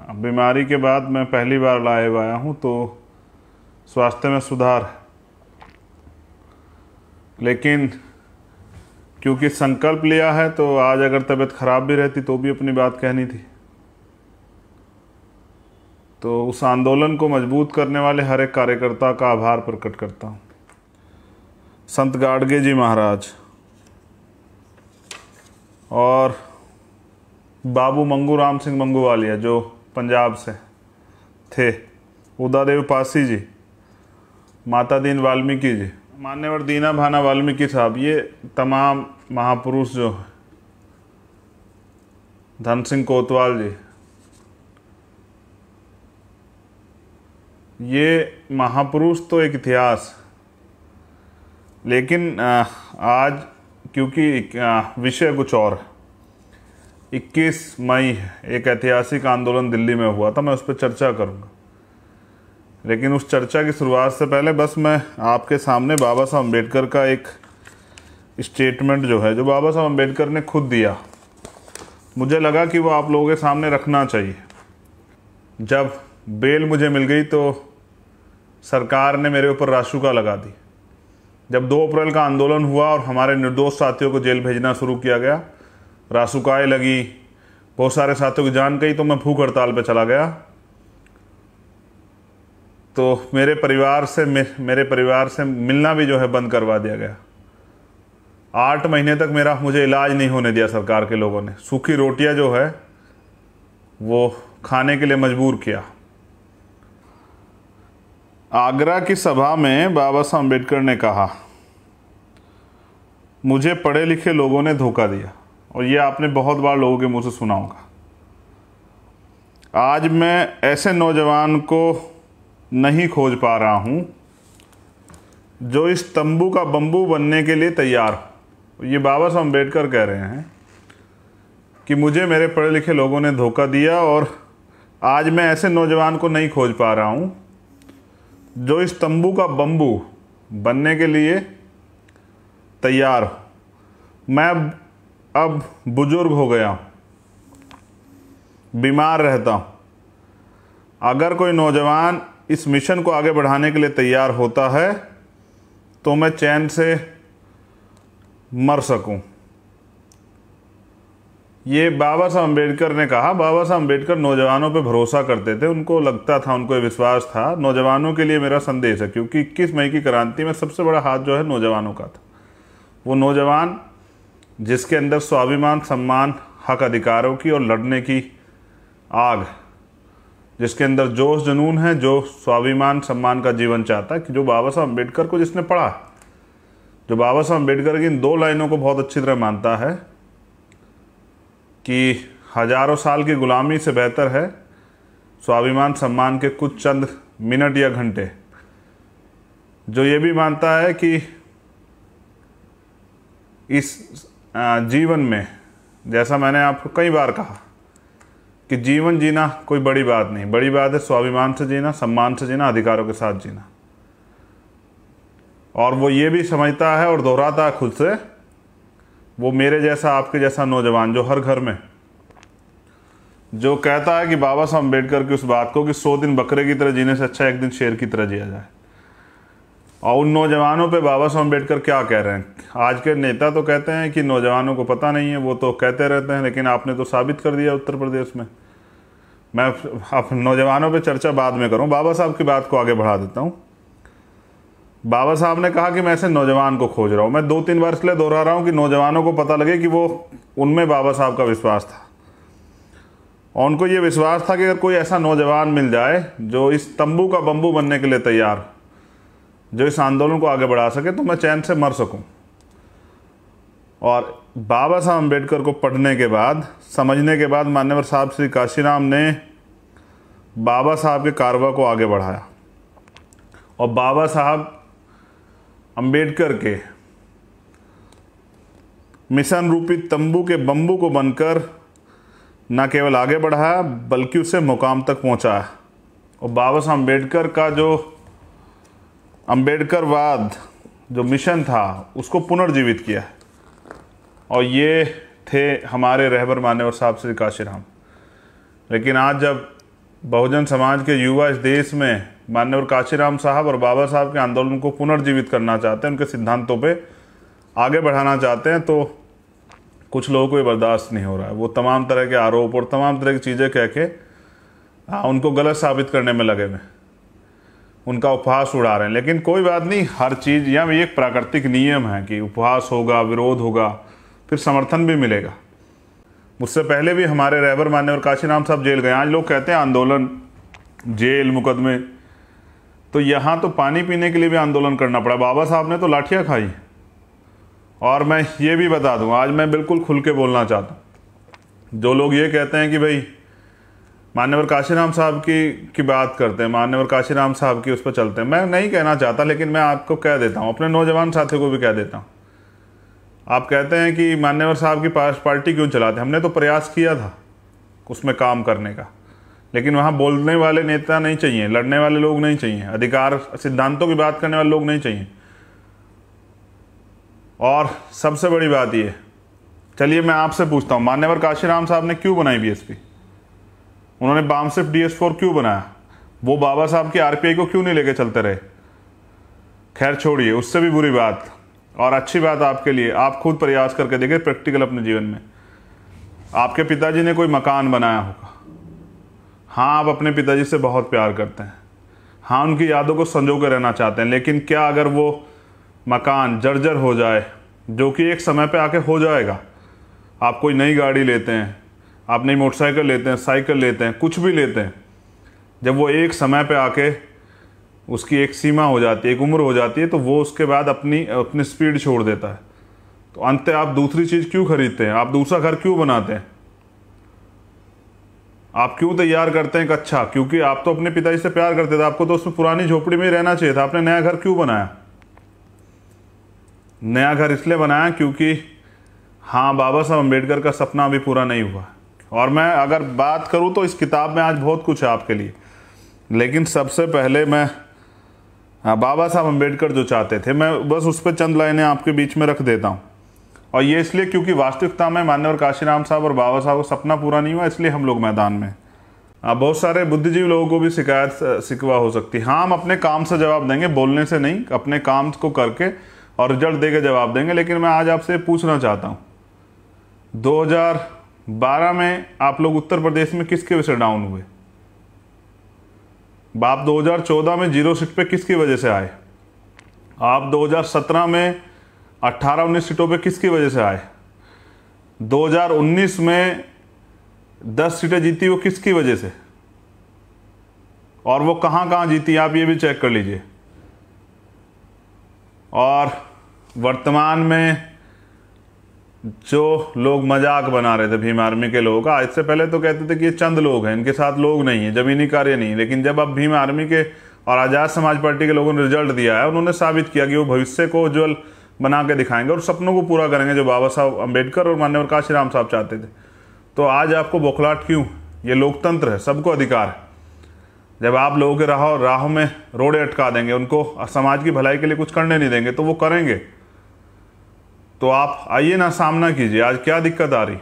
बीमारी के बाद मैं पहली बार लाइव आया हूँ, तो स्वास्थ्य में सुधार है, लेकिन क्योंकि संकल्प लिया है तो आज अगर तबीयत खराब भी रहती तो भी अपनी बात कहनी थी। तो उस आंदोलन को मजबूत करने वाले हर एक कार्यकर्ता का आभार प्रकट करता हूँ। संत गाडगे जी महाराज और बाबू मंगू राम सिंह मंगूवालिया जो पंजाब से थे, उदादेव पासी जी, माता दीन वाल्मीकि जी, मान्यवर दीना भाना वाल्मीकि साहब, ये तमाम महापुरुष जो हैं, धन सिंह कोतवाल जी, ये महापुरुष तो एक इतिहास। लेकिन आज क्योंकि विषय कुछ और है, 21 मई एक ऐतिहासिक आंदोलन दिल्ली में हुआ था, मैं उस पर चर्चा करूंगा। लेकिन उस चर्चा की शुरुआत से पहले बस मैं आपके सामने बाबा साहब अम्बेडकर का एक स्टेटमेंट जो है, जो बाबा साहब अम्बेडकर ने खुद दिया, मुझे लगा कि वो आप लोगों के सामने रखना चाहिए। जब बेल मुझे मिल गई तो सरकार ने मेरे ऊपर रासुका लगा दी। जब 2 अप्रैल का आंदोलन हुआ और हमारे निर्दोष साथियों को जेल भेजना शुरू किया गया, रासुकाएँ लगी, बहुत सारे साथियों की जान गई, तो मैं भूख हड़ताल पे चला गया। तो मेरे परिवार से मिलना भी जो है बंद करवा दिया गया। 8 महीने तक मुझे इलाज नहीं होने दिया सरकार के लोगों ने। सूखी रोटियां जो है वो खाने के लिए मजबूर किया। आगरा की सभा में बाबा साहब अम्बेडकर ने कहा, मुझे पढ़े लिखे लोगों ने धोखा दिया। और ये आपने बहुत बार लोगों के मुंह से सुना होगा। आज मैं ऐसे नौजवान को नहीं खोज पा रहा हूं जो इस तंबू का बंबू बनने के लिए तैयार हो। ये बाबा साहब अम्बेडकर कह रहे हैं कि मुझे मेरे पढ़े लिखे लोगों ने धोखा दिया और आज मैं ऐसे नौजवान को नहीं खोज पा रहा हूं जो इस तंबू का बंबू बनने के लिए तैयार हो। मैं अब बुजुर्ग हो गया हूं, बीमार रहता हूं। अगर कोई नौजवान इस मिशन को आगे बढ़ाने के लिए तैयार होता है तो मैं चैन से मर सकूं। ये बाबा साहब अम्बेडकर ने कहा। बाबा साहब अम्बेडकर नौजवानों पे भरोसा करते थे, उनको लगता था, उनको ये विश्वास था। नौजवानों के लिए मेरा संदेश है, क्योंकि 21 मई की क्रांति में सबसे बड़ा हाथ जो है नौजवानों का था। वो नौजवान जिसके अंदर स्वाभिमान, सम्मान, हक अधिकारों की और लड़ने की आग, जिसके अंदर जोश जुनून है, जो स्वाभिमान सम्मान का जीवन चाहता है, कि जो बाबा साहब अम्बेडकर को जिसने पढ़ा, जो बाबा साहब अम्बेडकर की इन 2 लाइनों को बहुत अच्छी तरह मानता है कि हजारों साल की गुलामी से बेहतर है स्वाभिमान सम्मान के कुछ चंद मिनट या घंटे। जो ये भी मानता है कि इस जीवन में, जैसा मैंने आपको कई बार कहा, कि जीवन जीना कोई बड़ी बात नहीं, बड़ी बात है स्वाभिमान से जीना, सम्मान से जीना, अधिकारों के साथ जीना। और वो ये भी समझता है और दोहराता है खुद से, वो मेरे जैसा, आपके जैसा नौजवान जो हर घर में, जो कहता है कि बाबा साहब अम्बेडकर की उस बात को कि 100 दिन बकरे की तरह जीने से अच्छा एक दिन शेर की तरह जिया जाए। और उन नौजवानों पे बाबा साहब अम्बेडकर क्या कह रहे हैं? आज के नेता तो कहते हैं कि नौजवानों को पता नहीं है, वो तो कहते रहते हैं, लेकिन आपने तो साबित कर दिया उत्तर प्रदेश में। मैं अब नौजवानों पे चर्चा बाद में करूं, बाबा साहब की बात को आगे बढ़ा देता हूं। बाबा साहब ने कहा कि मैं ऐसे नौजवान को खोज रहा हूं। मैं 2-3 बार इसलिए दोहरा रहा हूं कि नौजवानों को पता लगे कि वो, उनमें बाबा साहब का विश्वास था और उनको ये विश्वास था कि अगर कोई ऐसा नौजवान मिल जाए जो इस तंबू का बंबू बनने के लिए तैयार, जो इस आंदोलन को आगे बढ़ा सके, तो मैं चैन से मर सकूं। और बाबा साहब अम्बेडकर को पढ़ने के बाद, समझने के बाद, मान्यवर साहब श्री काशीराम ने बाबा साहब के कारवा को आगे बढ़ाया और बाबा साहब अम्बेडकर के मिशन रूपी तंबू के बंबू को बनकर न केवल आगे बढ़ाया बल्कि उसे मुकाम तक पहुंचाया। और बाबा साहब अम्बेडकर का जो अम्बेडकरवाद जो मिशन था उसको पुनर्जीवित किया। और ये थे हमारे रहबर मान्यवर साहब श्री काशीराम। लेकिन आज जब बहुजन समाज के युवा इस देश में माननीय काशीराम साहब और बाबा साहब के आंदोलन को पुनर्जीवित करना चाहते हैं, उनके सिद्धांतों पे आगे बढ़ाना चाहते हैं, तो कुछ लोगों को ये बर्दाश्त नहीं हो रहा है। वो तमाम तरह के आरोप और तमाम तरह की चीज़ें कह के उनको गलत साबित करने में लगे हुए, उनका उपहास उड़ा रहे हैं। लेकिन कोई बात नहीं, हर चीज़ यहाँ भी एक प्राकृतिक नियम है कि उपहास होगा, विरोध होगा, फिर समर्थन भी मिलेगा। मुझसे पहले भी हमारे रहबर मान्यवर काशीराम साहब जेल गए। आज लोग कहते हैं आंदोलन, जेल, मुकदमे, तो यहाँ तो पानी पीने के लिए भी आंदोलन करना पड़ा। बाबा साहब ने तो लाठियाँ खाई। और मैं ये भी बता दूँ, आज मैं बिल्कुल खुल के बोलना चाहता हूँ। जो लोग ये कहते हैं कि भाई मान्यवर काशीराम साहब की बात करते हैं, मान्यवर काशीराम साहब की उस पर चलते हैं, मैं नहीं कहना चाहता, लेकिन मैं आपको कह देता हूँ, अपने नौजवान साथियों को भी कह देता हूँ। आप कहते हैं कि मान्यवर साहब की पार्टी क्यों चलाते? हमने तो प्रयास किया था उसमें काम करने का, लेकिन वहाँ बोलने वाले नेता नहीं चाहिए, लड़ने वाले लोग नहीं चाहिए, अधिकार सिद्धांतों की बात करने वाले लोग नहीं चाहिए। और सबसे बड़ी बात ये, चलिए मैं आपसे पूछता हूँ, मान्यवर काशीराम साहब ने क्यों बनाई बीएसपी? उन्होंने बामसिफ DS4 क्यों बनाया? वो बाबा साहब की RPI को क्यों नहीं लेके चलते रहे? खैर छोड़िए, उससे भी बुरी बात और अच्छी बात आपके लिए, आप खुद प्रयास करके देखिए प्रैक्टिकल अपने जीवन में। आपके पिताजी ने कोई मकान बनाया होगा, हाँ आप अपने पिताजी से बहुत प्यार करते हैं, हाँ उनकी यादों को संजो के रहना चाहते हैं, लेकिन क्या अगर वो मकान जर्जर हो जाए, जो कि एक समय पे आके हो जाएगा, आप कोई नई गाड़ी लेते हैं, आप नई मोटरसाइकिल लेते हैं, साइकिल लेते हैं, कुछ भी लेते हैं, जब वो एक समय पे आके उसकी एक सीमा हो जाती है, एक उम्र हो जाती है, तो वो उसके बाद अपनी स्पीड छोड़ देता है। तो अंत आप दूसरी चीज़ क्यों खरीदते हैं? आप दूसरा घर क्यों बनाते हैं? आप क्यों तैयार करते हैं कि अच्छा, क्योंकि आप तो अपने पिताजी से प्यार करते थे, आपको तो उसमें पुरानी झोपड़ी में ही रहना चाहिए था। आपने नया घर क्यों बनाया? नया घर इसलिए बनाया क्योंकि हाँ बाबा साहब अम्बेडकर का सपना अभी पूरा नहीं हुआ। और मैं अगर बात करूँ तो इस किताब में आज बहुत कुछ है आपके लिए, लेकिन सबसे पहले मैं बाबा साहब अम्बेडकर जो चाहते थे, मैं बस उस पर चंद लाइनें आपके बीच में रख देता हूँ। और ये इसलिए क्योंकि वास्तविकता में मान्यवर काशीराम साहब और बाबा साहब का सपना पूरा नहीं हुआ, इसलिए हम लोग मैदान में। बहुत सारे बुद्धिजीवी लोगों को भी शिकवा हो सकती है। हाँ हम अपने काम से जवाब देंगे, बोलने से नहीं, अपने काम को करके और रिजल्ट दे के जवाब देंगे। लेकिन मैं आज आपसे पूछना चाहता हूँ, 2012 में आप लोग उत्तर प्रदेश में किसके वजह से डाउन हुए? आप 2014 में 0 सीट पे किसकी वजह से आए? आप 2017 में 18-19 सीटों पे किसकी वजह से आए? 2019 में 10 सीटें जीती, वो किसकी वजह से? और वो कहाँ कहाँ जीती आप ये भी चेक कर लीजिए। और वर्तमान में जो लोग मजाक बना रहे थे भीम आर्मी के लोगों का, इससे पहले तो कहते थे कि ये चंद लोग हैं, इनके साथ लोग नहीं है, जमीनी कार्य नहीं। लेकिन जब अब भीम आर्मी के और आज़ाद समाज पार्टी के लोगों ने रिजल्ट दिया है, उन्होंने साबित किया कि वो भविष्य को उज्जवल बना के दिखाएंगे और सपनों को पूरा करेंगे जो बाबा साहब अम्बेडकर और मान्यवर काशीराम साहब चाहते थे। तो आज आपको बौखलाहट क्यों? ये लोकतंत्र है, सबको अधिकार है। जब आप लोगों के राहों में रोड़े अटका देंगे, उनको समाज की भलाई के लिए कुछ करने नहीं देंगे, तो वो करेंगे। तो आप आइए ना, सामना कीजिए। आज क्या दिक्कत आ रही?